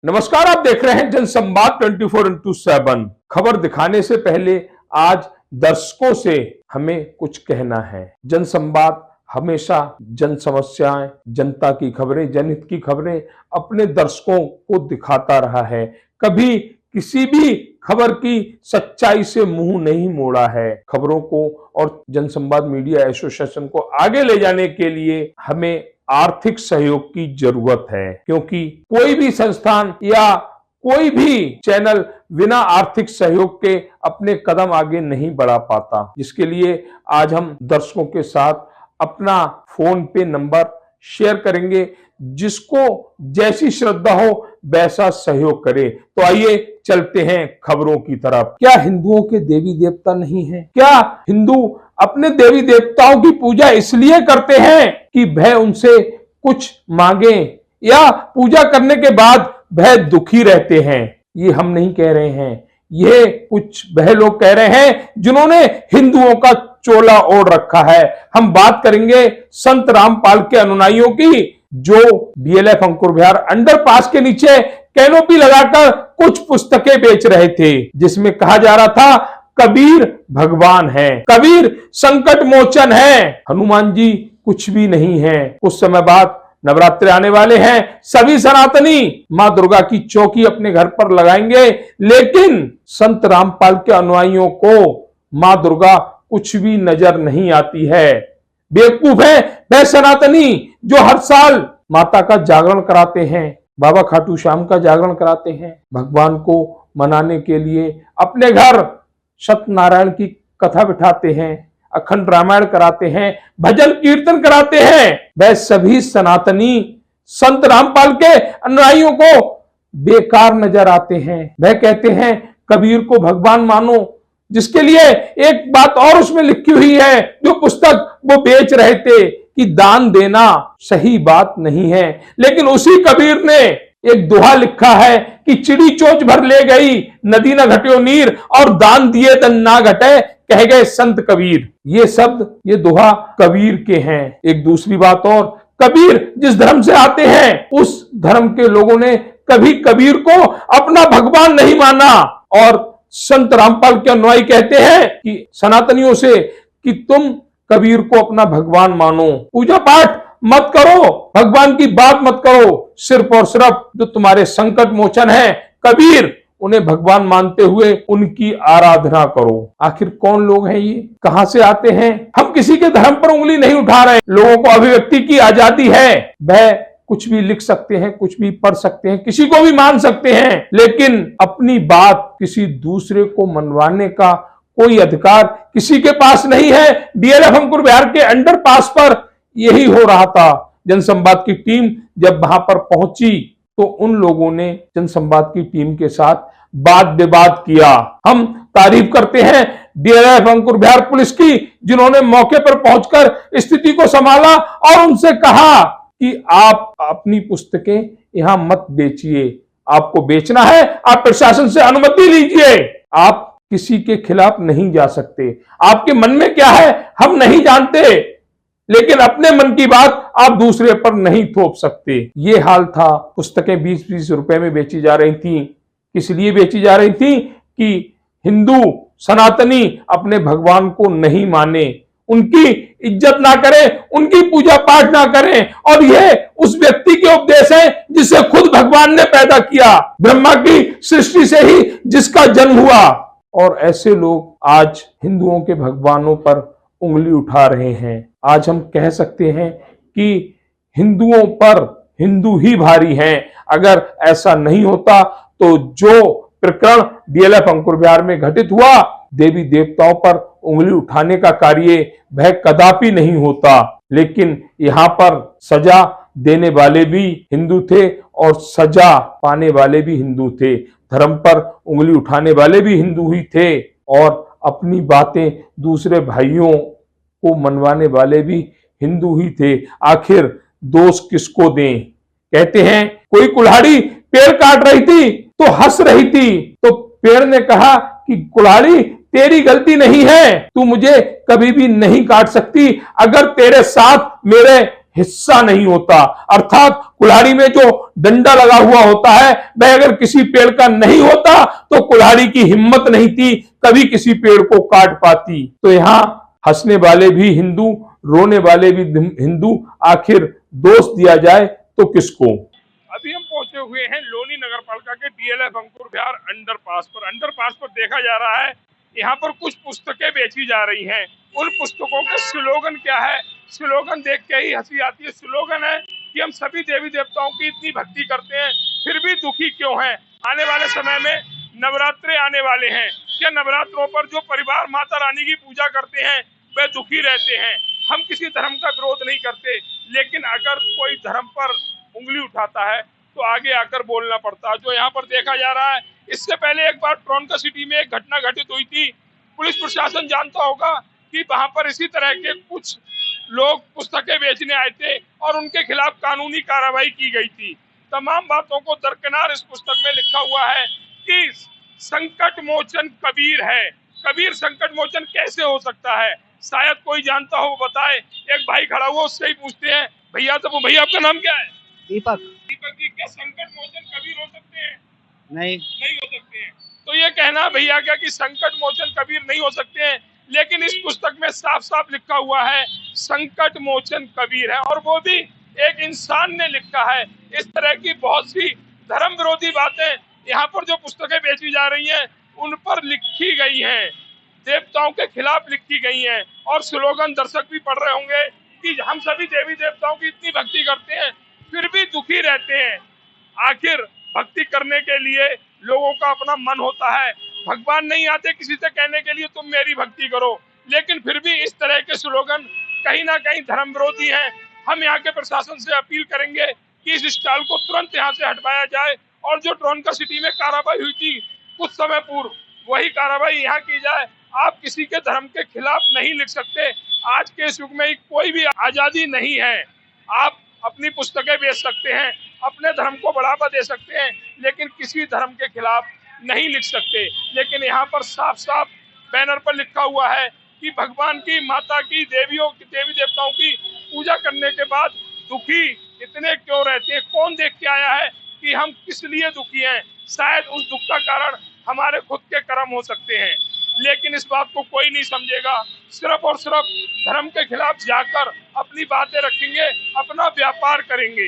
नमस्कार, आप देख रहे हैं जनसंवाद 24x7। खबर दिखाने से पहले आज दर्शकों से हमें कुछ कहना है। जनसंवाद हमेशा जन समस्याएं, जनता की खबरें, जनहित की खबरें अपने दर्शकों को दिखाता रहा है। कभी किसी भी खबर की सच्चाई से मुंह नहीं मोड़ा है। खबरों को और जनसंवाद मीडिया एसोसिएशन को आगे ले जाने के लिए हमें आर्थिक सहयोग की जरूरत है, क्योंकि कोई भी संस्थान या कोई भी चैनल बिना आर्थिक सहयोग के अपने कदम आगे नहीं बढ़ा पाता। जिसके लिए आज हम दर्शकों के साथ अपना फोन पे नंबर शेयर करेंगे, जिसको जैसी श्रद्धा हो वैसा सहयोग करे। तो आइए चलते हैं खबरों की तरफ। क्या हिंदुओं के देवी देवता नहीं है? क्या हिंदू अपने देवी देवताओं की पूजा इसलिए करते हैं कि वह उनसे कुछ मांगे, या पूजा करने के बाद वह दुखी रहते हैं? ये हम नहीं कह रहे हैं, ये कुछ वह लोग कह रहे हैं जिन्होंने हिंदुओं का चोला ओढ़ रखा है। हम बात करेंगे संत रामपाल के अनुयायियों की, जो डीएलएफ अंकुर विहार अंडरपास के नीचे कैनोपी लगाकर कुछ पुस्तकें बेच रहे थे, जिसमें कहा जा रहा था कबीर भगवान है, कबीर संकट मोचन है, हनुमान जी कुछ भी नहीं है। कुछ समय बाद नवरात्रि आने वाले हैं, सभी सनातनी मां दुर्गा की चौकी अपने घर पर लगाएंगे, लेकिन संत रामपाल के अनुयायियों को मां दुर्गा कुछ भी नजर नहीं आती है। बेवकूफ है वह सनातनी जो हर साल माता का जागरण कराते हैं, बाबा खाटू श्याम का जागरण कराते हैं, भगवान को मनाने के लिए अपने घर सत्यनारायण की कथा बिठाते हैं, अखंड रामायण कराते हैं, भजन कीर्तन कराते हैं। वह सभी सनातनी संत रामपाल के अनुयायियों को बेकार नजर आते हैं। वह कहते हैं कबीर को भगवान मानो, जिसके लिए एक बात और उसमें लिखी हुई है, जो पुस्तक वो बेच रहे थे, कि दान देना सही बात नहीं है। लेकिन उसी कबीर ने एक दोहा लिखा है कि चिड़ी चोंच भर ले गई, नदी न घट्यो नीर, और दान दिए तन ना घटे, कह गए संत कबीर। ये शब्द, ये दोहा कबीर के हैं। एक दूसरी बात और, कबीर जिस धर्म से आते हैं उस धर्म के लोगों ने कभी कबीर को अपना भगवान नहीं माना। और संत रामपाल के अनुयायी कहते हैं कि सनातनियों से कि तुम कबीर को अपना भगवान मानो, पूजा पाठ मत करो, भगवान की बात मत करो, सिर्फ और सिर्फ जो तुम्हारे संकट मोचन है कबीर, उन्हें भगवान मानते हुए उनकी आराधना करो। आखिर कौन लोग हैं ये, कहां से आते हैं? हम किसी के धर्म पर उंगली नहीं उठा रहे। लोगों को अभिव्यक्ति की आजादी है, वह कुछ भी लिख सकते हैं, कुछ भी पढ़ सकते हैं, किसी को भी मान सकते हैं, लेकिन अपनी बात किसी दूसरे को मनवाने का कोई अधिकार किसी के पास नहीं है। डीएलएफ अंकुर विहार के अंडरपास पर यही हो रहा था। जनसंवाद की टीम जब वहां पर पहुंची तो उन लोगों ने जनसंवाद की टीम के साथ वाद विवाद किया। हम तारीफ करते हैं डीएलएफ अंकुर विहार पुलिस की, जिन्होंने मौके पर पहुंचकर स्थिति को संभाला और उनसे कहा कि आप अपनी पुस्तकें यहां मत बेचिए, आपको बेचना है आप प्रशासन से अनुमति लीजिए, आप किसी के खिलाफ नहीं जा सकते। आपके मन में क्या है हम नहीं जानते, लेकिन अपने मन की बात आप दूसरे पर नहीं थोप सकते। ये हाल था। पुस्तकें 20-20 रुपए में बेची जा रही थी। किस लिए बेची जा रही थी? कि हिंदू सनातनी अपने भगवान को नहीं माने, उनकी इज्जत ना करें, उनकी पूजा पाठ ना करें। और यह उस व्यक्ति के उपदेश है जिसे खुद भगवान ने पैदा किया, ब्रह्मा की सृष्टि से ही जिसका जन्म हुआ। और ऐसे लोग आज हिंदुओं के भगवानों पर उंगली उठा रहे हैं। आज हम कह सकते हैं कि हिंदुओं पर हिंदू ही भारी हैं। अगर ऐसा नहीं होता तो जो प्रकरण डीएलएफ अंकुर विहार में घटित हुआ, देवी देवताओं पर उंगली उठाने का कार्य, वह कदापि नहीं होता। लेकिन यहाँ पर सजा देने वाले भी हिंदू थे और सजा पाने वाले भी हिंदू थे, धर्म पर उंगली उठाने वाले भी हिंदू ही थे, और अपनी बातें दूसरे भाइयों को मनवाने वाले भी हिंदू ही थे। आखिर दोष किसको दें? कहते हैं कोई कुल्हाड़ी पेड़ काट रही थी तो हंस रही थी, तो पेड़ ने कहा कि कुल्हाड़ी तेरी गलती नहीं है, तू मुझे कभी भी नहीं काट सकती। अगर तेरे साथ मेरे हिस्सा नहीं होता। अर्थात कुल्हाड़ी में जो डंडा लगा हुआ होता है वह अगर किसी पेड़ का नहीं होता तो कुल्हाड़ी की हिम्मत नहीं थी कभी किसी पेड़ को काट पाती। तो यहां हंसने वाले भी हिंदू, रोने वाले भी हिंदू, आखिर दोष दिया जाए तो किसको। अभी हम पहुंचे हुए हैं लोनी नगर पालिका के डीएलएफ अंकुर विहार अंडरपास पर। अंडरपास पर देखा जा रहा है यहाँ पर कुछ पुस्तकें बेची जा रही हैं। उन पुस्तकों का स्लोगन क्या है, स्लोगन देख के ही हंसी आती है। स्लोगन है कि हम सभी देवी देवताओं की इतनी भक्ति करते हैं फिर भी दुखी क्यों हैं। आने वाले समय में नवरात्रे आने वाले हैं, क्या नवरात्रों पर जो परिवार माता रानी की पूजा करते हैं वे दुखी रहते हैं। हम किसी धर्म का विरोध नहीं करते, लेकिन अगर कोई धर्म पर उंगली उठाता है तो आगे आकर बोलना पड़ता है, जो यहाँ पर देखा जा रहा है। इससे पहले एक बार ट्रोनका सिटी में एक घटना घटित हुई थी। पुलिस प्रशासन जानता होगा कि वहां पर इसी तरह के कुछ लोग पुस्तकें बेचने आए थे और उनके खिलाफ कानूनी कार्रवाई की गई थी। तमाम बातों को दरकिनार इस पुस्तक में लिखा हुआ है कि संकट मोचन कबीर है। कबीर संकट मोचन कैसे हो सकता है, शायद कोई जानता हो बताए। एक भाई खड़ा हुआ, उससे ही पूछते हैं। भैया तो भैया आपका नाम क्या है? दीपक। दीपक जी, क्या संकट मोचन कबीर हो सकते हैं? नहीं हो सकते हैं। तो ये कहना भैया क्या कि संकट मोचन कबीर नहीं हो सकते हैं, लेकिन इस पुस्तक में साफ साफ लिखा हुआ है संकट मोचन कबीर है, और वो भी एक इंसान ने लिखा है। इस तरह की बहुत सी धर्म विरोधी बातें यहाँ पर जो पुस्तकें बेची जा रही हैं उन पर लिखी गई हैं, देवताओं के खिलाफ लिखी गई हैं। और स्लोगन दर्शक भी पढ़ रहे होंगे कि हम सभी देवी देवताओं की इतनी भक्ति करते हैं फिर भी दुखी रहते हैं। आखिर भक्ति करने के लिए लोगों का अपना मन होता है, भगवान नहीं आते किसी से कहने के लिए तुम मेरी भक्ति करो, लेकिन फिर भी इस तरह के स्लोगन कहीं ना कहीं धर्म विरोधी हैं। हम यहाँ के प्रशासन से अपील करेंगे कि इस स्टॉल को तुरंत यहाँ से हटवाया जाए, और जो ट्रोनका सिटी में कार्रवाई हुई थी कुछ समय पूर्व, वही कार्रवाई यहाँ की जाए। आप किसी के धर्म के खिलाफ नहीं लिख सकते। आज के इस युग में कोई भी आजादी नहीं है। आप अपनी पुस्तकें बेच सकते हैं, अपने धर्म को बढ़ावा दे सकते हैं, लेकिन किसी धर्म के खिलाफ नहीं लिख सकते। लेकिन यहाँ पर साफ साफ बैनर पर लिखा हुआ है कि भगवान की, माता की, देवियों की, देवी देवताओं की पूजा करने के बाद दुखी इतने क्यों रहते हैं। कौन देख के आया है कि हम किस लिए दुखी हैं। शायद उस दुख का कारण हमारे खुद के कर्म हो सकते हैं, लेकिन इस बात को कोई नहीं समझेगा। सिर्फ और सिर्फ धर्म के खिलाफ जाकर अपनी बातें रखेंगे, अपना व्यापार करेंगे।